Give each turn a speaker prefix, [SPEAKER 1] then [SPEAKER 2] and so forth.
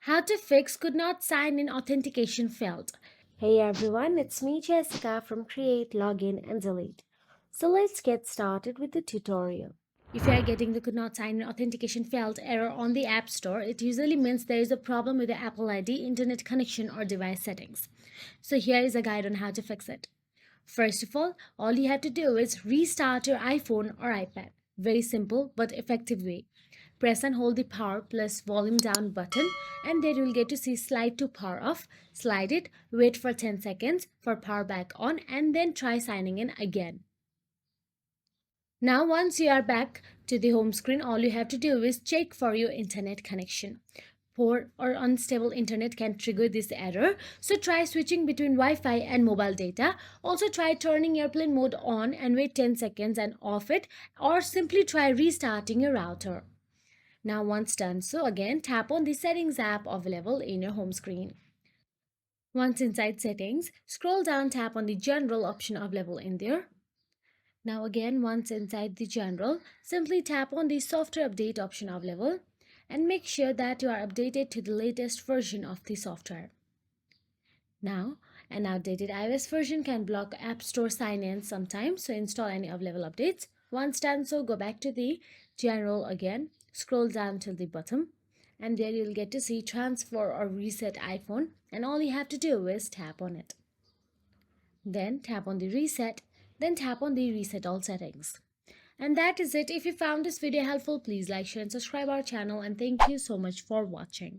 [SPEAKER 1] How to fix could not sign in authentication failed.
[SPEAKER 2] Hey everyone, it's me Jessica from Create, Login and Delete. So let's get started with the tutorial.
[SPEAKER 1] If you are getting the could not sign in authentication failed error on the App Store, it usually means there is a problem with the Apple ID, internet connection, or device settings. So here is a guide on how to fix it. First of all you have to do is restart your iPhone or iPad. Very simple but effective way. Press and hold the power plus volume down button and then you will get to see slide to power off. Slide it, wait for 10 seconds for power back on and then try signing in again. Now once you are back to the home screen, all you have to do is check for your internet connection. Poor or unstable internet can trigger this error, so try switching between Wi-Fi and mobile data. Also try turning airplane mode on and wait 10 seconds and off it, or simply try restarting your router. Now once done so, again tap on the settings app available in your home screen. Once inside settings, scroll down, tap on the general option available in there. Now again, once inside the general, simply tap on the software update option available and make sure that you are updated to the latest version of the software. Now, an outdated iOS version can block App Store sign-in sometimes, so install any available updates. Once done so, go back to the general again, scroll down till the bottom, and there you'll get to see transfer or reset iPhone, and all you have to do is tap on it. Then tap on the reset, then tap on the reset all settings. And that is it. If you found this video helpful, please like, share and subscribe our channel, and thank you so much for watching.